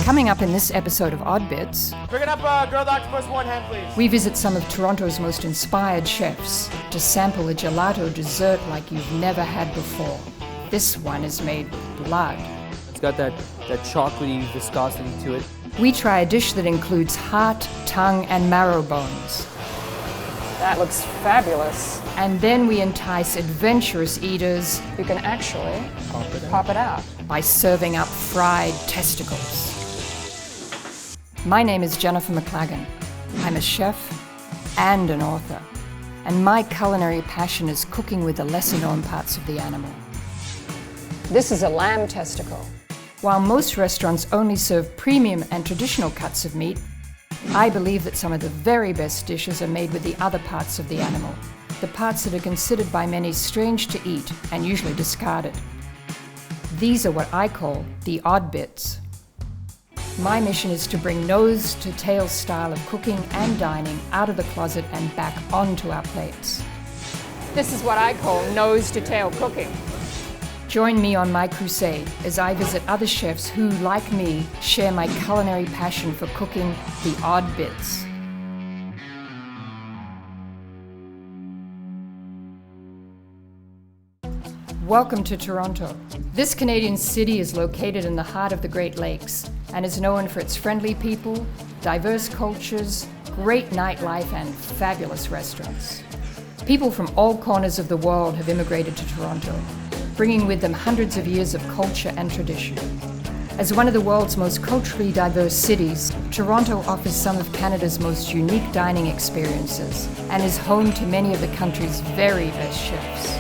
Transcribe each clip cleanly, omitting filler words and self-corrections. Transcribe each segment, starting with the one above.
Coming up in this episode of Odd Bits, Bring it up, grilled octopus, one hand, please. we visit some of Toronto's most inspired chefs to sample a gelato dessert like you've never had before. This one is made with blood. It's got that chocolatey viscosity to it. We try a dish that includes heart, tongue, and marrow bones. That looks fabulous. And then we entice adventurous eaters You can actually pop it out. by serving up fried testicles. My name is Jennifer McLagan. I'm a chef and an author, and my culinary passion is cooking with the lesser-known parts of the animal. This is a lamb testicle. While most restaurants only serve premium and traditional cuts of meat, I believe that some of the very best dishes are made with the other parts of the animal, the parts that are considered by many strange to eat and usually discarded. These are what I call the odd bits. My mission is to bring nose-to-tail style of cooking and dining out of the closet and back onto our plates. This is what I call nose-to-tail cooking. Join me on my crusade as I visit other chefs who, like me, share my culinary passion for cooking the odd bits. Welcome to Toronto. This Canadian city is located in the heart of the Great Lakes and is known for its friendly people, diverse cultures, great nightlife, and fabulous restaurants. People from all corners of the world have immigrated to Toronto, bringing with them hundreds of years of culture and tradition. As one of the world's most culturally diverse cities, Toronto offers some of Canada's most unique dining experiences and is home to many of the country's very best chefs.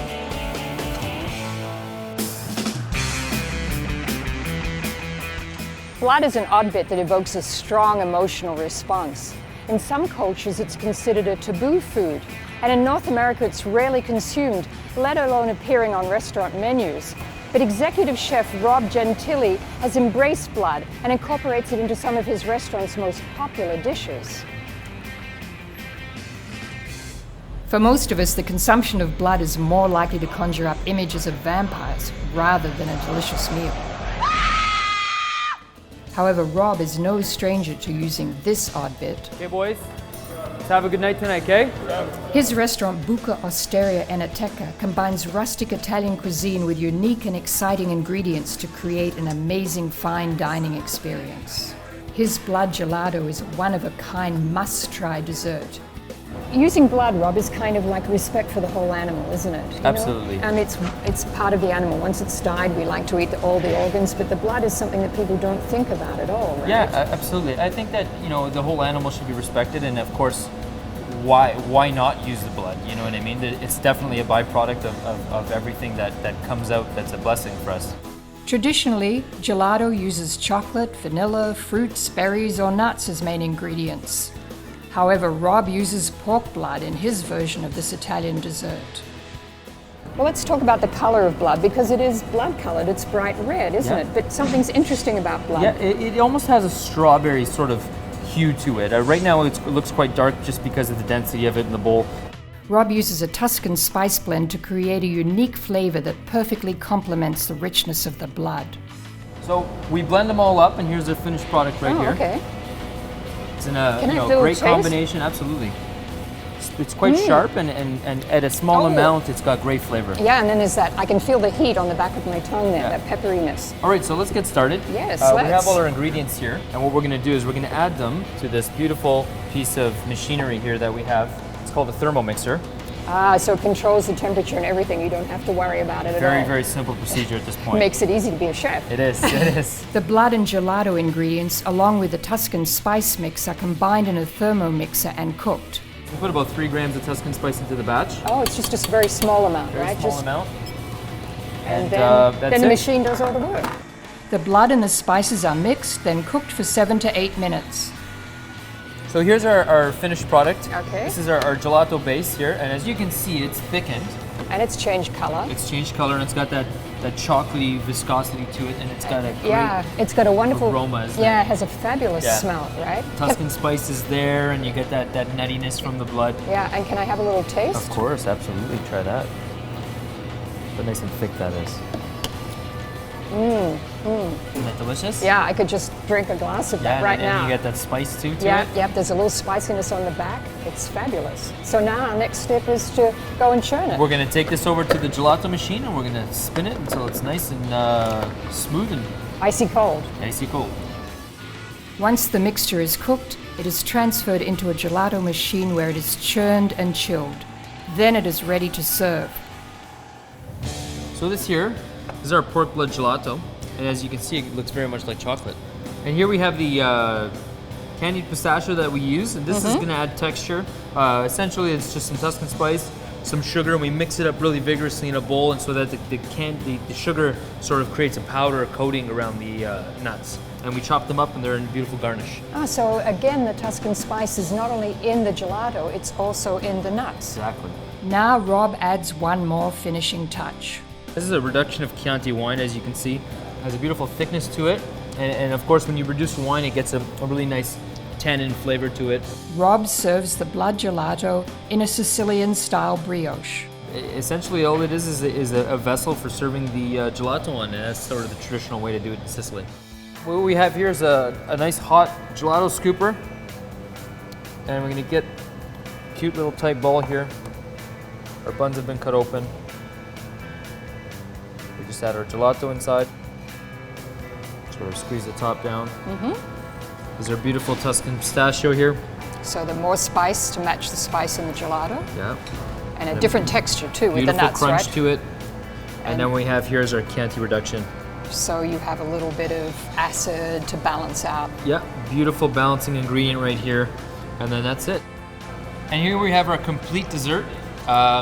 Blood is an odd bit that evokes a strong emotional response. In some cultures, it's considered a taboo food, and in North America, it's rarely consumed, let alone appearing on restaurant menus. But executive chef Rob Gentili has embraced blood and incorporates it into some of his restaurant's most popular dishes. For most of us, the consumption of blood is more likely to conjure up images of vampires rather than a delicious meal. However, Rob is no stranger to using this odd bit. Okay, boys, let's have a good night tonight, okay? His restaurant Buca Osteria Eneteca combines rustic Italian cuisine with unique and exciting ingredients to create an amazing fine dining experience. His blood gelato is a one-of-a-kind must-try dessert. Using blood, Rob, is kind of like respect for the whole animal, isn't it? You know? Absolutely. And it's part of the animal. Once it's died, we like to eat all the organs, but the blood is something that people don't think about at all, right? Yeah, absolutely. I think that, the whole animal should be respected, and of course, why not use the blood? You know what I mean? It's definitely a byproduct of everything that comes out that's a blessing for us. Traditionally, gelato uses chocolate, vanilla, fruits, berries, or nuts as main ingredients. However, Rob uses pork blood in his version of this Italian dessert. Well, let's talk about the color of blood, because it is blood-colored. It's bright red, isn't Yeah. it? But something's interesting about blood. Yeah, it almost has a strawberry sort of hue to it. Right now, it looks quite dark just because of the density of it in the bowl. Rob uses a Tuscan spice blend to create a unique flavor that perfectly complements the richness of the blood. So we blend them all up, and here's the finished product right here. Okay. It's in a Can I have a great taste? combination, absolutely. It's quite sharp, and at a small amount, it's got great flavor. Yeah, and then there's that, I can feel the heat on the back of my tongue there, Yeah. that pepperiness. All right, so let's get started. Yes, We have let's. all our ingredients here, and what we're going to do is we're going to add them to this beautiful piece of machinery here that we have. It's called a thermomixer. So it controls the temperature and everything. You don't have to worry about it at all. Very, very simple procedure at this point. Makes it easy to be a chef. It is, it is. The blood and gelato ingredients, along with the Tuscan spice mix, are combined in a thermomixer and cooked. We put about 3 grams of Tuscan spice into the batch. Oh, it's just a very small amount, Very right? small amount. And that's then the it. machine does all the work. The blood and the spices are mixed, then cooked for 7 to 8 minutes. So here's our finished product. Okay. This is our gelato base here, and as you can see, it's thickened. And it's changed color. It's changed color, and it's got that chocolatey viscosity to it, and it's got a great Yeah, it's got a wonderful aroma, isn't Yeah, it? it has a fabulous Yeah. smell, right? Tuscan spice is there, and you get that nuttiness from the blood. Yeah, and can I have a little taste? Of course, absolutely. Try that. Look how nice and thick that is. Isn't that delicious? Yeah, I could just drink a glass of that right and now. you get that spice too to Yeah, it. yep, there's a little spiciness on the back. It's fabulous. So now our next step is to go and churn it. We're gonna take this over to the gelato machine and we're gonna spin it until it's nice and smooth and Icy cold. icy cold. Once the mixture is cooked, it is transferred into a gelato machine where it is churned and chilled. Then it is ready to serve. So this is our pork blood gelato, and as you can see, it looks very much like chocolate. And here we have the candied pistachio that we use, and this is going to add texture. Essentially, it's just some Tuscan spice, some sugar, and we mix it up really vigorously in a bowl, and so that the sugar sort of creates a powder coating around the nuts. And we chop them up, and they're in beautiful garnish. Ah, so again, the Tuscan spice is not only in the gelato, it's also in the nuts. Exactly. Now Rob adds one more finishing touch. This is a reduction of Chianti wine, as you can see. It has a beautiful thickness to it, and of course, when you reduce wine, it gets a really nice tannin flavor to it. Rob serves the blood gelato in a Sicilian-style brioche. Essentially, all it is a vessel for serving the gelato on, and that's sort of the traditional way to do it in Sicily. What we have here is a nice hot gelato scooper, and we're gonna get a cute little tight ball here. Our buns have been cut open. We just add our gelato inside. Sort of squeeze the top down. There's our beautiful Tuscan pistachio here. So the more spice to match the spice in the gelato, Yeah. and a different texture too with the Beautiful nuts, crunch right? to it. And then we have here's our Chianti reduction. So you have a little bit of acid to balance out. Yeah, beautiful balancing ingredient right here. And then that's it. And here we have our complete dessert.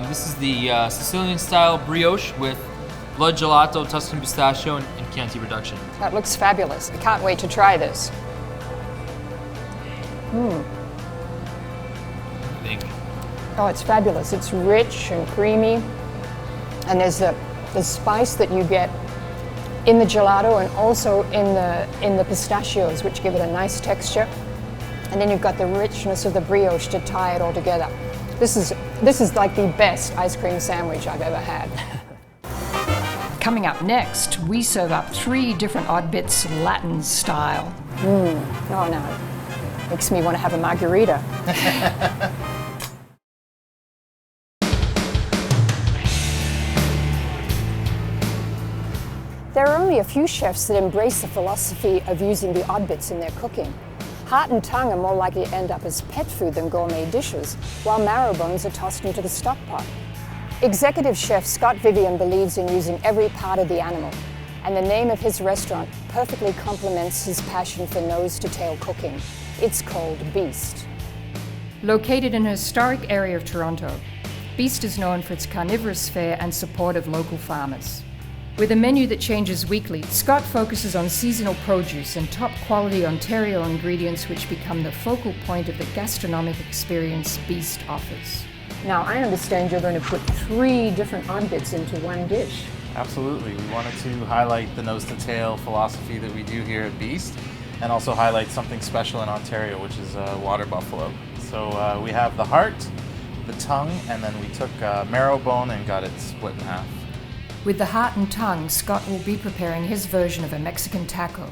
This is the Sicilian style brioche with blood gelato, Tuscan pistachio, and Chianti reduction. That looks fabulous. I can't wait to try this. I think. Oh, it's fabulous. It's rich and creamy. And there's the spice that you get in the gelato and also in the pistachios, which give it a nice texture. And then you've got the richness of the brioche to tie it all together. This is like the best ice cream sandwich I've ever had. Coming up next, we serve up 3 different odd bits Latin style. Oh no, makes me want to have a margarita. There are only a few chefs that embrace the philosophy of using the odd bits in their cooking. Heart and tongue are more likely to end up as pet food than gourmet dishes, while marrow bones are tossed into the stock pot. Executive chef Scott Vivian believes in using every part of the animal, and the name of his restaurant perfectly complements his passion for nose-to-tail cooking. It's called Beast. Located in a historic area of Toronto, Beast is known for its carnivorous fare and support of local farmers. With a menu that changes weekly, Scott focuses on seasonal produce and top-quality Ontario ingredients which become the focal point of the gastronomic experience Beast offers. Now, I understand you're going to put 3 different odd bits into one dish. Absolutely. We wanted to highlight the nose-to-tail philosophy that we do here at Beast, and also highlight something special in Ontario, which is water buffalo. So we have the heart, the tongue, and then we took marrow bone and got it split in half. With the heart and tongue, Scott will be preparing his version of a Mexican taco.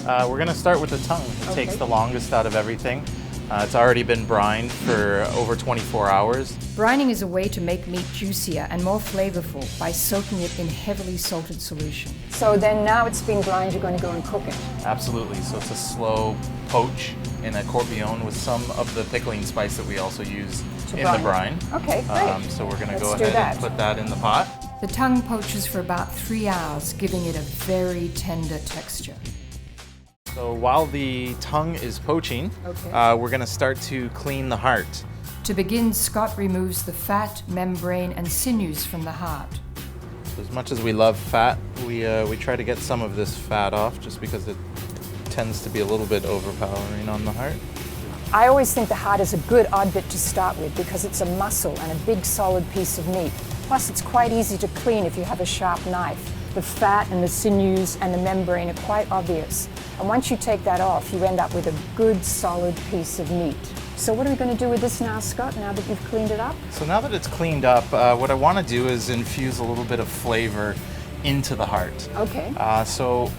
We're going to start with the tongue. It takes the longest out of everything. It's already been brined for over 24 hours. Brining is a way to make meat juicier and more flavorful by soaking it in heavily salted solution. So then now it's been brined, you're going to go and cook it. Absolutely. So it's a slow poach in a courtbouillon with some of the pickling spice that we also use in the brine. Okay, great. So we're going to Let's go do ahead that. and put that in the pot. The tongue poaches for about 3 hours, giving it a very tender texture. So while the tongue is poaching, we're going to start to clean the heart. To begin, Scott removes the fat, membrane, and sinews from the heart. As much as we love fat, we try to get some of this fat off just because it tends to be a little bit overpowering on the heart. I always think the heart is a good odd bit to start with because it's a muscle and a big solid piece of meat. Plus it's quite easy to clean if you have a sharp knife. The fat and the sinews and the membrane are quite obvious. And once you take that off, you end up with a good solid piece of meat. So what are we going to do with this now, Scott, now that you've cleaned it up? So now that it's cleaned up, what I want to do is infuse a little bit of flavor into the heart. Okay. So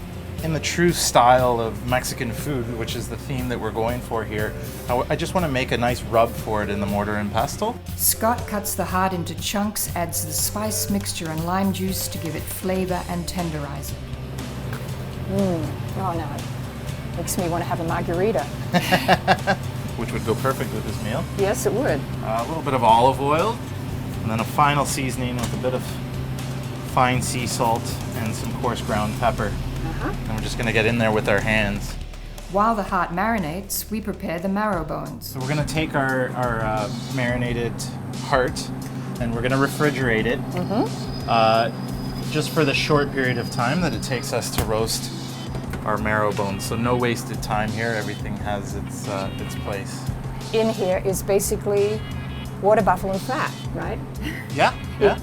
in the true style of Mexican food, which is the theme that we're going for here, I just want to make a nice rub for it in the mortar and pestle. Scott cuts the heart into chunks, adds the spice mixture and lime juice to give it flavor and tenderize it. Oh no, makes me want to have a margarita. Which would go perfect with this meal. Yes, it would. A little bit of olive oil, and then a final seasoning with a bit of fine sea salt and some coarse ground pepper. And we're just going to get in there with our hands. While the heart marinates, we prepare the marrow bones. So we're going to take our marinated heart and we're going to refrigerate it just for the short period of time that it takes us to roast our marrow bones. So no wasted time here. Everything has its place. In here is basically water buffalo fat, right? Yeah.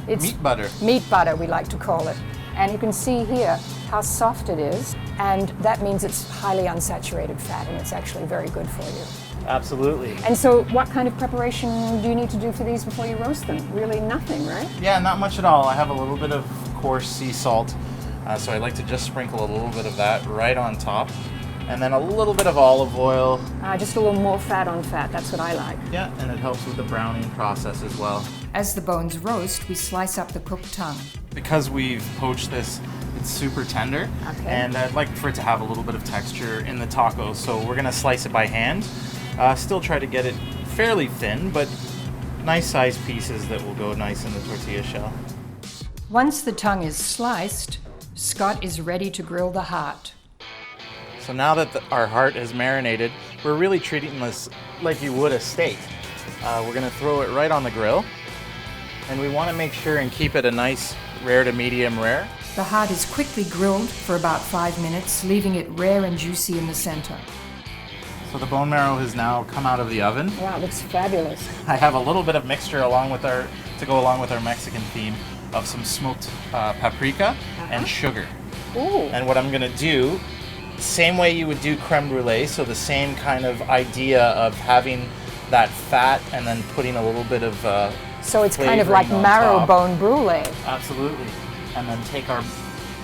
It's meat butter. Meat butter, we like to call it. And you can see here how soft it is, and that means it's highly unsaturated fat, and it's actually very good for you. Absolutely. And so what kind of preparation do you need to do for these before you roast them? Really nothing, right? Yeah, not much at all. I have a little bit of coarse sea salt, so I like to just sprinkle a little bit of that right on top. And then a little bit of olive oil. Just a little more fat on fat, that's what I like. Yeah, and it helps with the browning process as well. As the bones roast, we slice up the cooked tongue. Because we've poached this, it's super tender, and I'd like for it to have a little bit of texture in the taco, so we're going to slice it by hand. Still try to get it fairly thin, but nice sized pieces that will go nice in the tortilla shell. Once the tongue is sliced, Scott is ready to grill the heart. So now that our heart is marinated, we're really treating this like you would a steak. We're going to throw it right on the grill, and we want to make sure and keep it a nice rare to medium rare. The heart is quickly grilled for about 5 minutes, leaving it rare and juicy in the center. So the bone marrow has now come out of the oven. Wow, it looks fabulous. I have a little bit of mixture to go along with our Mexican theme of some smoked paprika and sugar. Ooh. And what I'm going to do, same way you would do creme brulee, so the same kind of idea of having that fat and then putting a little bit of so it's kind of like flavoring on marrow top. bone brulee. Absolutely. And then take our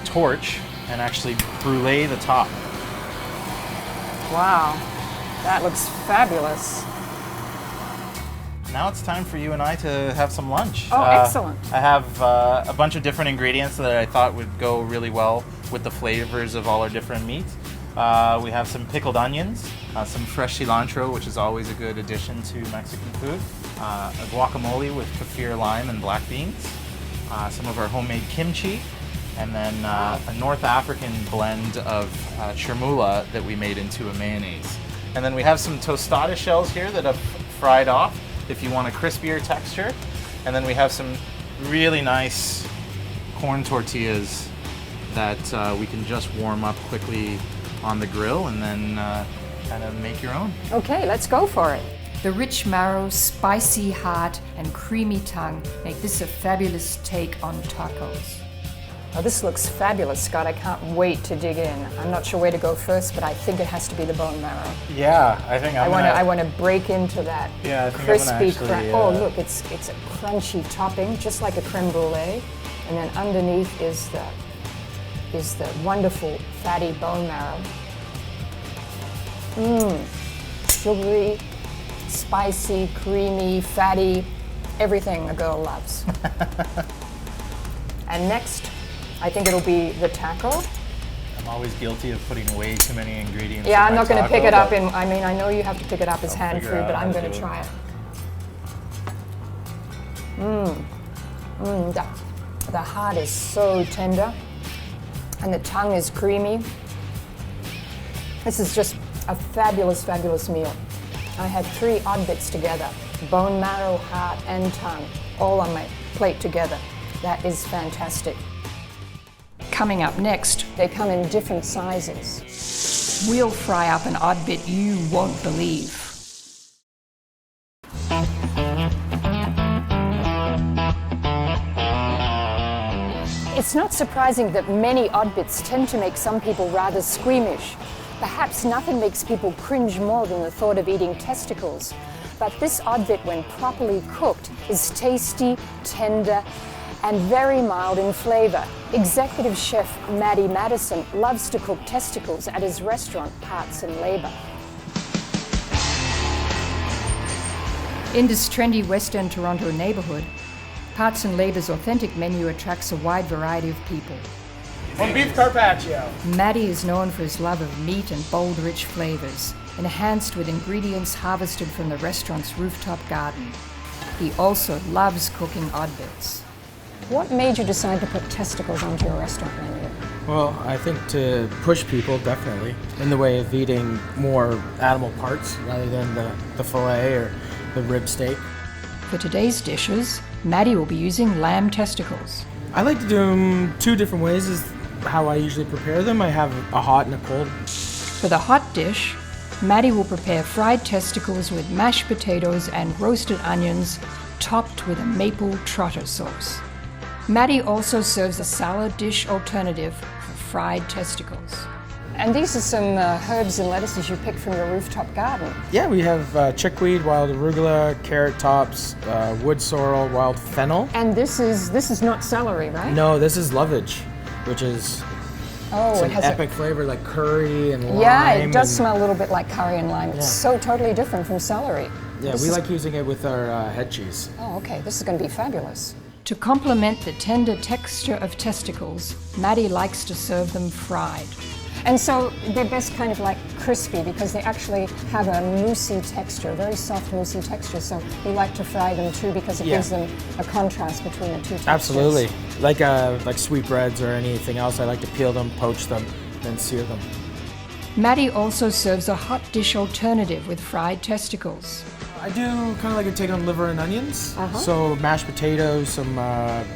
torch and actually brulee the top. Wow, that looks fabulous. Now it's time for you and I to have some lunch. Oh, excellent. I have a bunch of different ingredients that I thought would go really well with the flavors of all our different meats. We have some pickled onions, some fresh cilantro, which is always a good addition to Mexican food, a guacamole with kaffir lime and black beans, some of our homemade kimchi, and then a North African blend of chermoula that we made into a mayonnaise. And then we have some tostada shells here that I've fried off if you want a crispier texture. And then we have some really nice corn tortillas that we can just warm up quickly on the grill and then kind of make your own. Okay, let's go for it. The rich marrow, spicy heart, and creamy tongue make this a fabulous take on tacos. Oh, this looks fabulous, Scott. I can't wait to dig in. I'm not sure where to go first, but I think it has to be the bone marrow. Yeah, I think I want to break into that crispy crunch. Oh, look, it's a crunchy topping, just like a creme brulee, and then underneath is the wonderful fatty bone marrow. Sugary, spicy, creamy, fatty, everything a girl loves. And next, I think it'll be the taco. I'm always guilty of putting way too many ingredients. Yeah, in I'm my not going to taco, pick it up but I know you have to pick it up as I'll hand figure food, out but how I'm to going to do try it. it. The heart is so tender, and the tongue is creamy. This is just a fabulous, fabulous meal. I had 3 odd bits together, bone marrow, heart, and tongue, all on my plate together. That is fantastic. Coming up next, They come in different sizes. we'll fry up an odd bit you won't believe. It's not surprising that many odd bits tend to make some people rather squeamish. Perhaps nothing makes people cringe more than the thought of eating testicles. But this odd bit, when properly cooked, is tasty, tender, and very mild in flavor. Executive chef Maddie Madison loves to cook testicles at his restaurant, Parts and Labour. In this trendy West End Toronto neighbourhood, Parts and Labour's authentic menu attracts a wide variety of people. One beef carpaccio. Maddie is known for his love of meat and bold, rich flavours, enhanced with ingredients harvested from the restaurant's rooftop garden. He also loves cooking odd bits. What made you decide to put testicles onto your restaurant menu? Well, I think to push people, definitely, in the way of eating more animal parts rather than the fillet or the rib steak. For today's dishes, Maddie will be using lamb testicles. I like to do them two different ways is how I usually prepare them. I have a hot and a cold. For the hot dish, Maddie will prepare fried testicles with mashed potatoes and roasted onions, topped with a maple trotter sauce. Maddie also serves a salad dish alternative for fried testicles. And these are some herbs and lettuces you picked from your rooftop garden. Yeah, we have chickweed, wild arugula, carrot tops, wood sorrel, wild fennel. And this is not celery, right? No, this is lovage, which is some it has epic flavor like curry and lime. Yeah, it does and- smell a little bit like curry and lime. It's so totally different from celery. Yeah, we like using it with our head cheese. Oh, okay. This is going to be fabulous. To complement the tender texture of testicles, Maddie likes to serve them fried. And so they're best kind of like crispy because they actually have a moussey texture, very soft moussey texture. So you like to fry them too because it gives them a contrast between the two textures. Absolutely. Like sweetbreads or anything else, I like to peel them, poach them, then sear them. Maddie also serves a hot dish alternative with fried testicles. I do kind of like a take on liver and onions. So mashed potatoes, some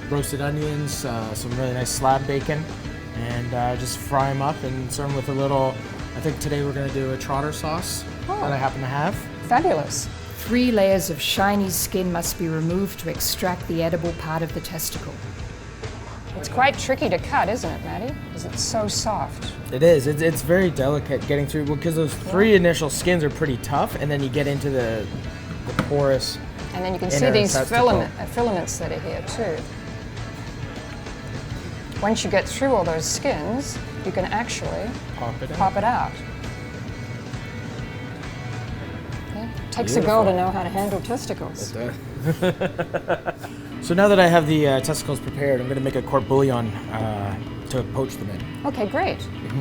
roasted onions, some really nice slab bacon, and just fry them up and serve them with a little, I think today we're going to do a trotter sauce that I happen to have. Fabulous. 3 layers of shiny skin must be removed to extract the edible part of the testicle. It's quite tricky to cut, isn't it, Maddie? Because it's so soft. It is. It's very delicate getting through because those 3 initial skins are pretty tough, and then you get into the porous. And then you can see inner these testicle. filaments that are here too. Once you get through all those skins, you can actually pop it out. Okay. Takes a girl to know how to handle testicles. So now that I have the testicles prepared, I'm going to make a court bouillon to poach them in. Okay, great.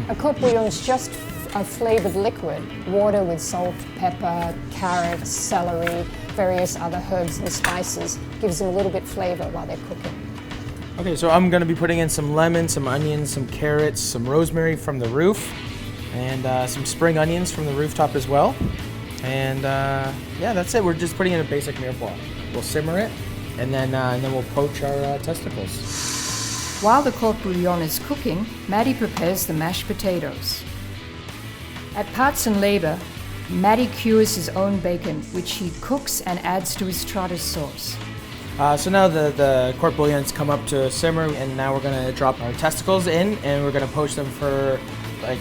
A court bouillon is just a flavored liquid. Water with salt, pepper, carrots, celery, various other herbs and spices. Gives them a little bit flavor while they're cooking. Okay, so I'm going to be putting in some lemon, some onions, some carrots, some rosemary from the roof, and some spring onions from the rooftop as well. And yeah, that's it. We're just putting in a basic mirepoix. We'll simmer it, and then we'll poach our testicles. While the court bouillon is cooking, Maddie prepares the mashed potatoes. At Parts and Labour, Maddie cures his own bacon, which he cooks and adds to his trotter sauce. So now the court bouillon's come up to simmer, and now we're going to drop our testicles in, and we're going to poach them for like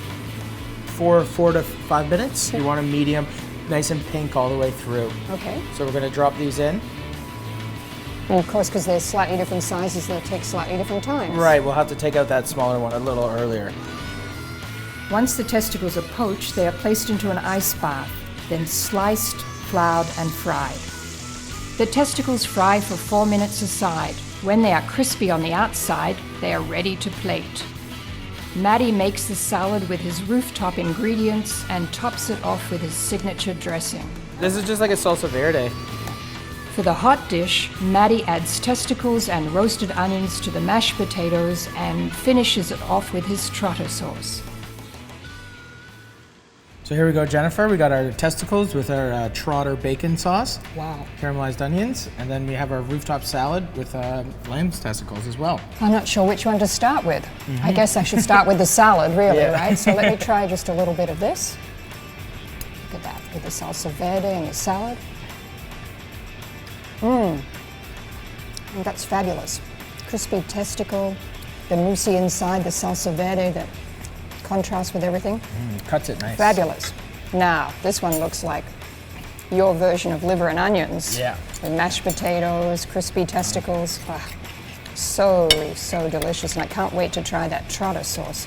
4 to 5 minutes. You want them medium, nice and pink all the way through. Okay. So we're going to drop these in. And of course, because they're slightly different sizes, they'll take slightly different times. Right, we'll have to take out that smaller one a little earlier. Once the testicles are poached, they are placed into an ice bath, then sliced, floured, and fried. The testicles fry for 4 minutes aside. When they are crispy on the outside, they are ready to plate. Maddie makes the salad with his rooftop ingredients and tops it off with his signature dressing. This is just like a salsa verde. For the hot dish, Maddie adds testicles and roasted onions to the mashed potatoes and finishes it off with his trotter sauce. So here we go, Jennifer. We got our testicles with our trotter bacon sauce. Wow. Caramelized onions. And then we have our rooftop salad with lamb's testicles as well. I'm not sure which one to start with. I guess I should start with the salad, really, right? So let me try just a little bit of this. Look at that, with the salsa verde and the salad. And that's fabulous. Crispy testicle, the moussey inside, the salsa verde, the contrast with everything. Cuts it nice. Fabulous. Now, this one looks like your version of liver and onions. Yeah. With mashed potatoes, crispy testicles. So delicious, and I can't wait to try that trotter sauce.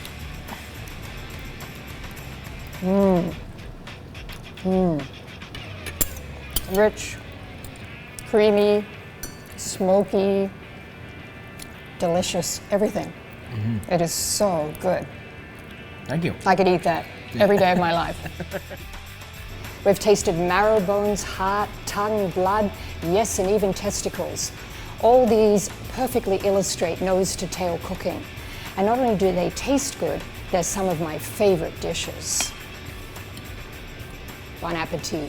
Rich, creamy, smoky, delicious, everything. It is so good. Thank you. I could eat that every day of my life. We've tasted marrow bones, heart, tongue, blood, yes, and even testicles. All these perfectly illustrate nose to tail cooking. And not only do they taste good, they're some of my favorite dishes. Bon appetit.